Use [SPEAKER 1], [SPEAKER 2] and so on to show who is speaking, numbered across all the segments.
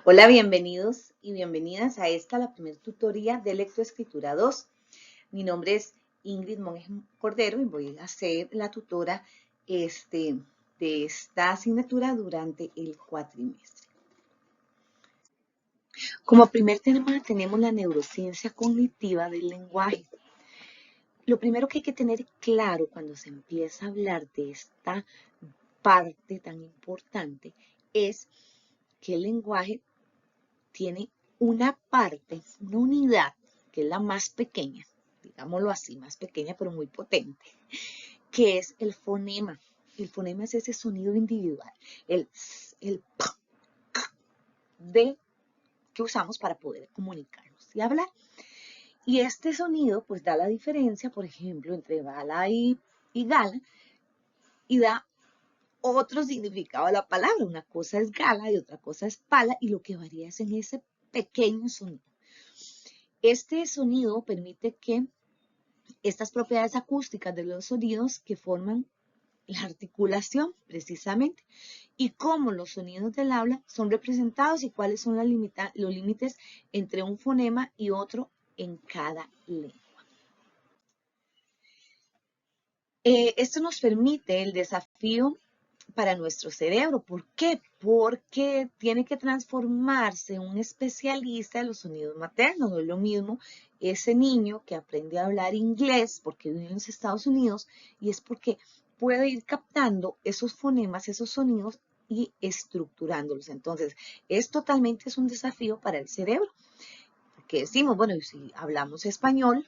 [SPEAKER 1] Hola, bienvenidos y bienvenidas a esta, la primera tutoría de lectoescritura 2. Mi nombre es Ingrid Monge Cordero y voy a ser la tutora de esta asignatura durante el cuatrimestre. Como primer tema tenemos la neurociencia cognitiva del lenguaje. Lo primero que hay que tener claro cuando se empieza a hablar de esta parte tan importante es que el lenguaje tiene una parte, una unidad, que es la más pequeña, digámoslo así, más pequeña pero muy potente, que es el fonema. El fonema es ese sonido individual, el p, de que usamos para poder comunicarnos y hablar. Y este sonido pues da la diferencia, por ejemplo, entre bala y gala, y da otro significado a la palabra. Una cosa es gala y otra cosa es pala, y lo que varía es en ese pequeño sonido. Este sonido permite que estas propiedades acústicas de los sonidos que forman la articulación, precisamente, y cómo los sonidos del habla son representados y cuáles son los límites entre un fonema y otro en cada lengua. Esto nos permite el desafío para nuestro cerebro. ¿Por qué? Porque tiene que transformarse un especialista de los sonidos maternos. No es lo mismo ese niño que aprende a hablar inglés porque vive en los Estados Unidos, y es porque puede ir captando esos fonemas, esos sonidos y estructurándolos. Entonces, es un desafío para el cerebro. Porque decimos, bueno, si hablamos español,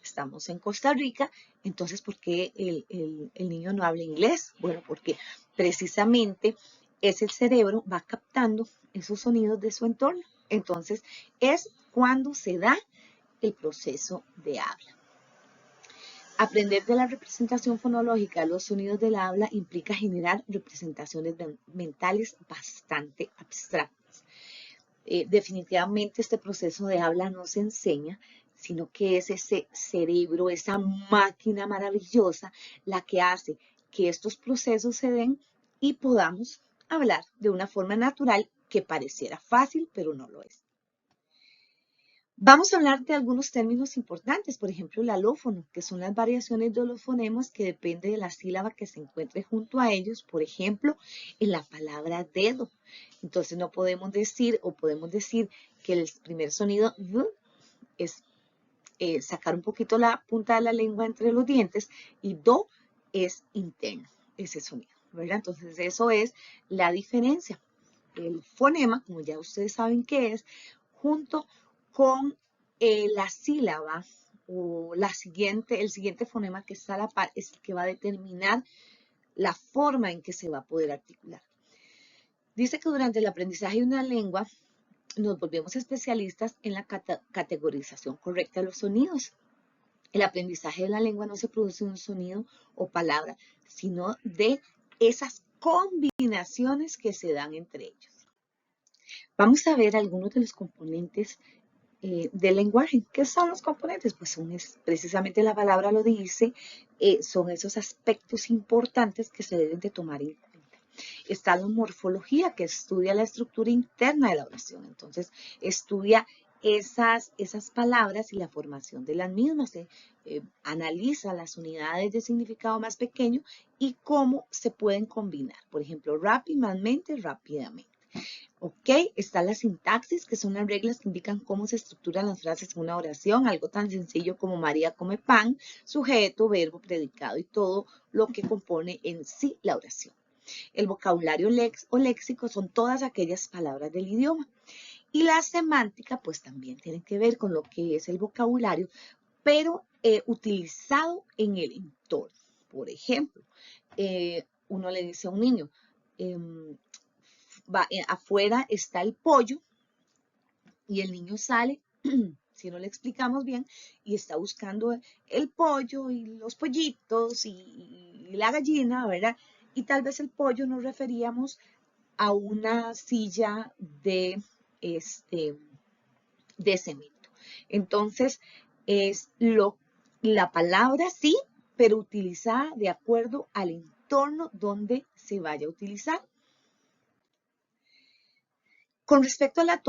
[SPEAKER 1] estamos en Costa Rica, entonces, ¿por qué el niño no habla inglés? Bueno, porque precisamente es el cerebro, va captando esos sonidos de su entorno. Entonces, es cuando se da el proceso de habla. Aprender de la representación fonológica de los sonidos del habla implica generar representaciones mentales bastante abstractas. Definitivamente este proceso de habla no se enseña, sino que es ese cerebro, esa máquina maravillosa, la que hace que estos procesos se den y podamos hablar de una forma natural que pareciera fácil, pero no lo es. Vamos a hablar de algunos términos importantes, por ejemplo, el alófono, que son las variaciones de los fonemas que depende de la sílaba que se encuentre junto a ellos, por ejemplo, en la palabra dedo. Entonces no podemos decir, o podemos decir que el primer sonido v es sacar un poquito la punta de la lengua entre los dientes, y do es interno, ese sonido, ¿verdad? Entonces eso es la diferencia. El fonema, como ya ustedes saben qué es, junto con la sílaba o el siguiente fonema que está a la par, es el que va a determinar la forma en que se va a poder articular. Dice que durante el aprendizaje de una lengua nos volvemos especialistas en la categorización correcta de los sonidos. El aprendizaje de la lengua no se produce de un sonido o palabra, sino de esas combinaciones que se dan entre ellos. Vamos a ver algunos de los componentes del lenguaje. ¿Qué son los componentes? Pues precisamente la palabra lo dice, son esos aspectos importantes que se deben de tomar en cuenta. Está la morfología, que estudia la estructura interna de la oración. Entonces, estudia esas palabras y la formación de las mismas. Analiza las unidades de significado más pequeño y cómo se pueden combinar. Por ejemplo, rápidamente, rápidamente. Ok, está la sintaxis, que son las reglas que indican cómo se estructuran las frases en una oración, algo tan sencillo como María come pan, sujeto, verbo, predicado y todo lo que compone en sí la oración. El vocabulario o léxico son todas aquellas palabras del idioma. Y la semántica, pues también tiene que ver con lo que es el vocabulario, pero utilizado en el entorno. Por ejemplo, uno le dice a un niño, afuera está el pollo, y el niño sale, si no le explicamos bien, y está buscando el pollo y los pollitos y la gallina, ¿verdad? Y tal vez el pollo nos referíamos a una silla de cemento. Entonces, es la palabra sí, pero utilizada de acuerdo al entorno donde se vaya a utilizar. Con respecto a la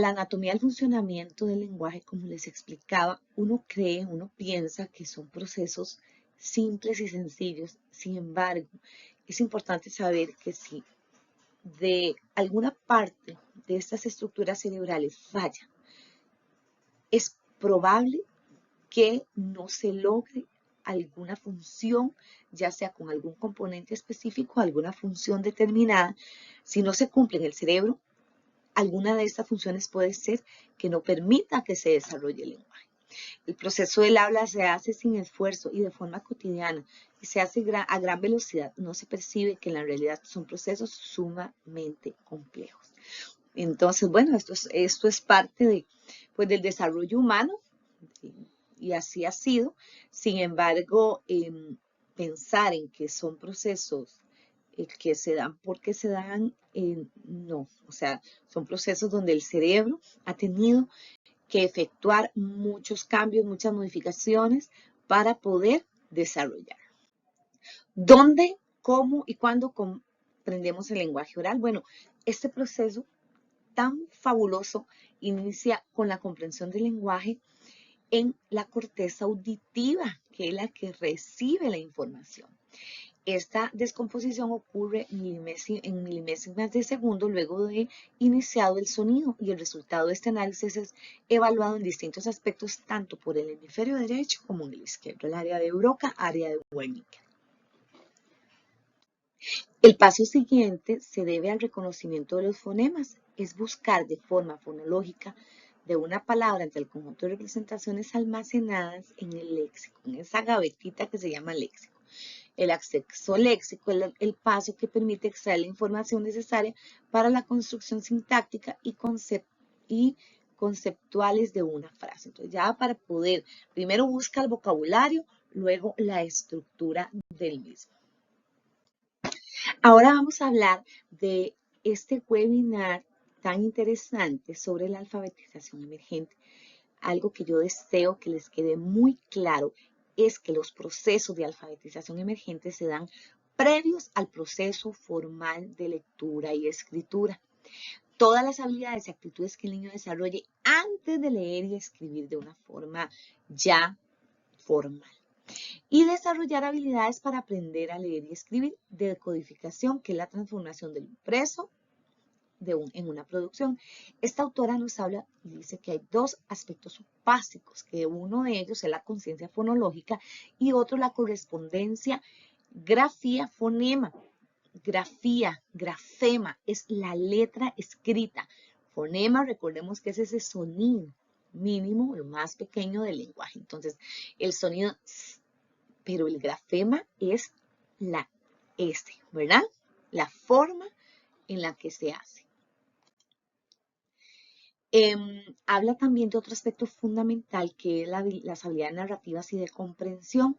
[SPEAKER 1] anatomía del funcionamiento del lenguaje, como les explicaba, uno cree, uno piensa que son procesos simples y sencillos. Sin embargo, es importante saber que si de alguna parte de estas estructuras cerebrales falla, es probable que no se logre alguna función, ya sea con algún componente específico, alguna función determinada. Si no se cumple en el cerebro, alguna de estas funciones puede ser que no permita que se desarrolle el lenguaje. El proceso del habla se hace sin esfuerzo y de forma cotidiana y se hace a gran velocidad. No se percibe que en la realidad son procesos sumamente complejos. Entonces, bueno, esto es parte de, pues, del desarrollo humano y así ha sido. Sin embargo, pensar en que son procesos que se dan porque se dan, no. O sea, son procesos donde el cerebro ha tenido que efectuar muchos cambios, muchas modificaciones para poder desarrollar. ¿Dónde, cómo y cuándo comprendemos el lenguaje oral? Bueno, este proceso tan fabuloso inicia con la comprensión del lenguaje en la corteza auditiva, que es la que recibe la información. Esta descomposición ocurre en milimésimas de segundo luego de iniciado el sonido y el resultado de este análisis es evaluado en distintos aspectos tanto por el hemisferio derecho como en el izquierdo, el área de Broca, área de Wernicke. El paso siguiente se debe al reconocimiento de los fonemas, es buscar de forma fonológica de una palabra entre el conjunto de representaciones almacenadas en el léxico, en esa gavetita que se llama léxico. El acceso léxico es el paso que permite extraer la información necesaria para la construcción sintáctica y conceptuales de una frase. Entonces, ya para poder, primero busca el vocabulario, luego la estructura del mismo. Ahora vamos a hablar de este webinar tan interesante sobre la alfabetización emergente. Algo que yo deseo que les quede muy claro es que los procesos de alfabetización emergente se dan previos al proceso formal de lectura y escritura. Todas las habilidades y actitudes que el niño desarrolle antes de leer y escribir de una forma ya formal. Y desarrollar habilidades para aprender a leer y escribir de decodificación, que es la transformación del impreso en una producción. Esta autora nos habla y dice que hay dos aspectos básicos, que uno de ellos es la conciencia fonológica y otro la correspondencia grafía-fonema. Grafía, grafema, es la letra escrita. Fonema, recordemos que es ese sonido mínimo, lo más pequeño del lenguaje. Entonces, el sonido, pero el grafema es la ¿verdad? La forma en la que se hace. Habla también de otro aspecto fundamental que es las habilidades narrativas y de comprensión.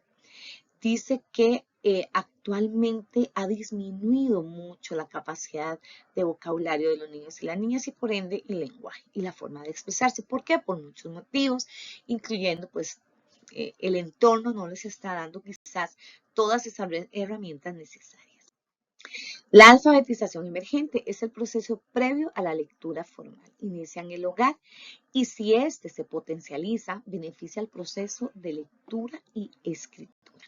[SPEAKER 1] Dice que actualmente ha disminuido mucho la capacidad de vocabulario de los niños y las niñas y por ende el lenguaje y la forma de expresarse. ¿Por qué? Por muchos motivos, incluyendo pues el entorno no les está dando quizás todas esas herramientas necesarias. La alfabetización emergente es el proceso previo a la lectura formal. Inicia en el hogar y si éste se potencializa, beneficia el proceso de lectura y escritura.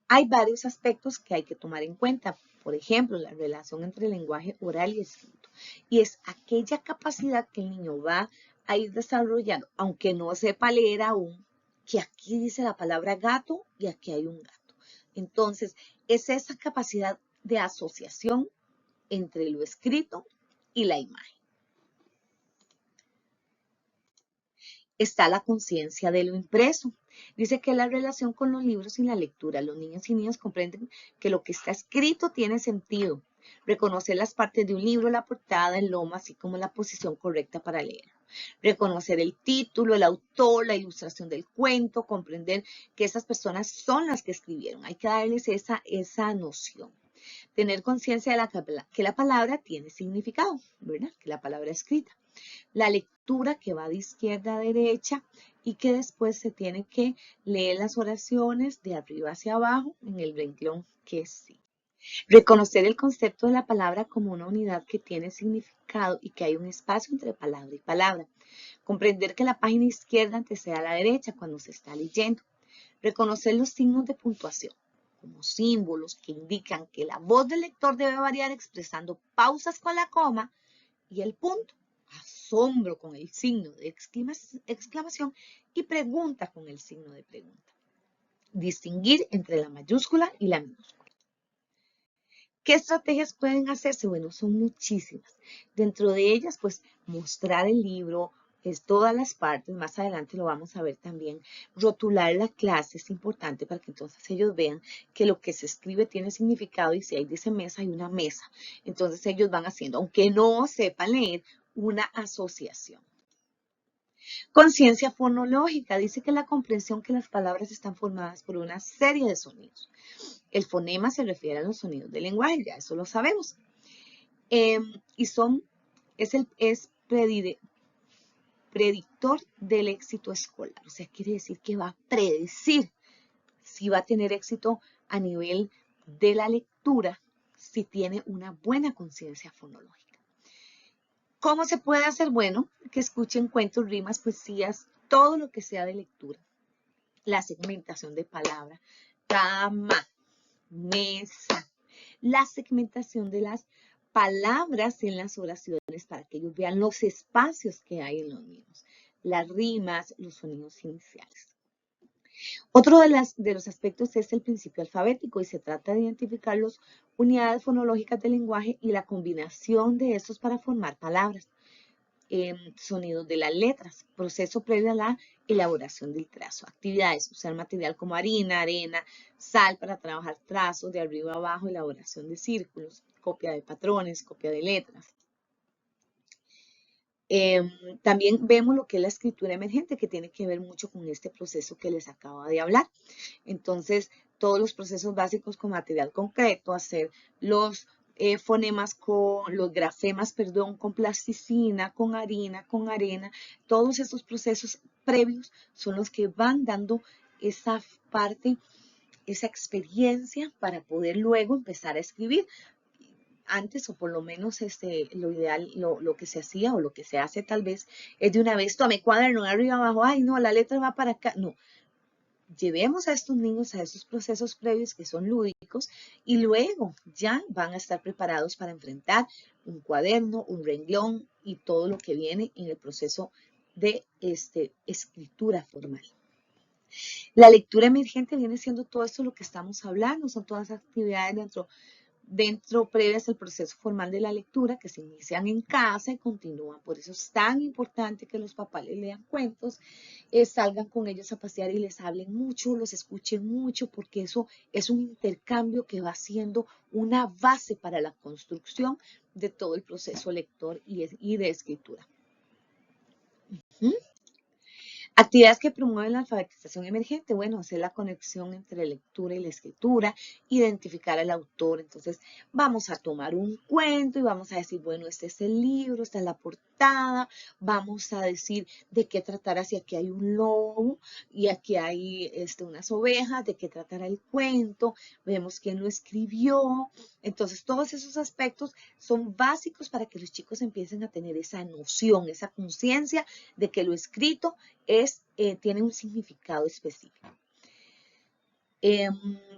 [SPEAKER 1] Hay varios aspectos que hay que tomar en cuenta. Por ejemplo, la relación entre el lenguaje oral y escrito. Y es aquella capacidad que el niño va a ir desarrollando, aunque no sepa leer aún, que aquí dice la palabra gato y aquí hay un gato. Entonces, es esa capacidad de asociación entre lo escrito y la imagen. Está la conciencia de lo impreso. Dice que la relación con los libros y la lectura. Los niños y niñas comprenden que lo que está escrito tiene sentido. Reconocer las partes de un libro, la portada, el lomo, así como la posición correcta para leer. Reconocer el título, el autor, la ilustración del cuento, comprender que esas personas son las que escribieron. Hay que darles esa noción. Tener conciencia de que la palabra tiene significado, ¿verdad? Que la palabra escrita. La lectura que va de izquierda a derecha y que después se tiene que leer las oraciones de arriba hacia abajo en el renglón que sí. Reconocer el concepto de la palabra como una unidad que tiene significado y que hay un espacio entre palabra y palabra. Comprender que la página izquierda antecede a la derecha cuando se está leyendo. Reconocer los signos de puntuación como símbolos que indican que la voz del lector debe variar expresando pausas con la coma y el punto, asombro con el signo de exclamación y pregunta con el signo de pregunta. Distinguir entre la mayúscula y la minúscula. ¿Qué estrategias pueden hacerse? Bueno, son muchísimas. Dentro de ellas, pues mostrar el libro, es todas las partes, más adelante lo vamos a ver también. Rotular la clase es importante para que entonces ellos vean que lo que se escribe tiene significado y si ahí dice mesa, hay una mesa. Entonces ellos van haciendo, aunque no sepan leer, una asociación. Conciencia fonológica dice que la comprensión que las palabras están formadas por una serie de sonidos. El fonema se refiere a los sonidos del lenguaje, ya eso lo sabemos. Y es predictor del éxito escolar. O sea, quiere decir que va a predecir si va a tener éxito a nivel de la lectura, si tiene una buena conciencia fonológica. ¿Cómo se puede hacer? Bueno, que escuchen cuentos, rimas, poesías, todo lo que sea de lectura. La segmentación de palabra, cama, mesa, la segmentación de las palabras en las oraciones para que ellos vean los espacios que hay en los mismos, las rimas, los sonidos iniciales. Otro de los aspectos es el principio alfabético y se trata de identificar las unidades fonológicas del lenguaje y la combinación de estos para formar palabras. Sonidos de las letras, proceso previo a la elaboración del trazo, actividades, usar material como harina, arena, sal para trabajar trazos de arriba a abajo, elaboración de círculos, copia de patrones, copia de letras. También vemos lo que es la escritura emergente, que tiene que ver mucho con este proceso que les acabo de hablar. Entonces, todos los procesos básicos con material concreto, hacer los fonemas los grafemas, perdón, con plasticina, con harina, con arena, todos estos procesos previos son los que van dando esa parte, esa experiencia para poder luego empezar a escribir. Antes, o por lo menos lo ideal, lo que se hacía o lo que se hace tal vez, es de una vez, tome cuaderno de arriba abajo, ay no, la letra va para acá, no. Llevemos a estos niños a esos procesos previos que son lúdicos y luego ya van a estar preparados para enfrentar un cuaderno, un renglón y todo lo que viene en el proceso de escritura formal. La lectura emergente viene siendo todo esto lo que estamos hablando, son todas las actividades dentro previas al proceso formal de la lectura que se inician en casa y continúan. Por eso es tan importante que los papás les lean cuentos, salgan con ellos a pasear y les hablen mucho, los escuchen mucho, porque eso es un intercambio que va siendo una base para la construcción de todo el proceso lector y de escritura. ¿Mm? Actividades que promueven la alfabetización emergente, bueno, hacer la conexión entre la lectura y la escritura, identificar al autor. Entonces, vamos a tomar un cuento y vamos a decir, bueno, este es el libro, esta es la portada, vamos a decir de qué tratará si aquí hay un lobo y aquí hay unas ovejas, de qué tratará el cuento, vemos quién lo escribió. Entonces, todos esos aspectos son básicos para que los chicos empiecen a tener esa noción, esa conciencia de que lo escrito tiene un significado específico.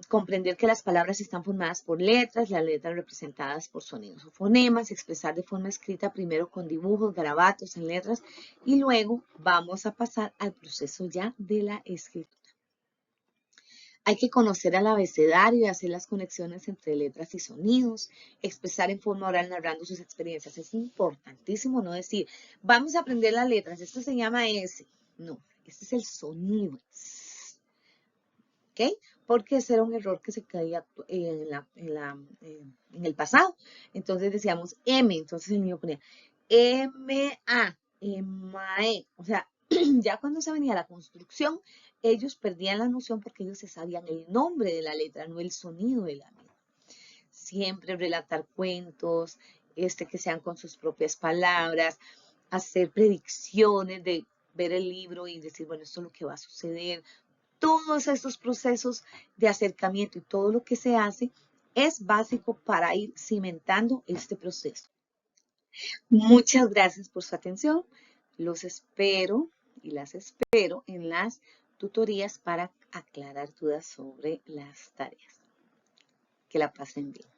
[SPEAKER 1] Comprender que las palabras están formadas por letras, las letras representadas por sonidos o fonemas, expresar de forma escrita primero con dibujos, garabatos en letras y luego vamos a pasar al proceso ya de la escritura. Hay que conocer al abecedario y hacer las conexiones entre letras y sonidos, expresar en forma oral narrando sus experiencias. Es importantísimo no decir, vamos a aprender las letras, esto se llama S. No, este es el sonido. ¿Ok? Porque ese era un error que se caía en el pasado. Entonces decíamos M, entonces el niño ponía M-A, M-A-E. O sea, ya cuando se venía la construcción, ellos perdían la noción porque ellos se sabían el nombre de la letra, no el sonido de la misma. Siempre relatar cuentos, que sean con sus propias palabras, hacer predicciones de ver el libro y decir, bueno, esto es lo que va a suceder. Todos estos procesos de acercamiento y todo lo que se hace es básico para ir cimentando este proceso. Muchas gracias por su atención. Los espero y las espero en las tutorías para aclarar dudas sobre las tareas. Que la pasen bien.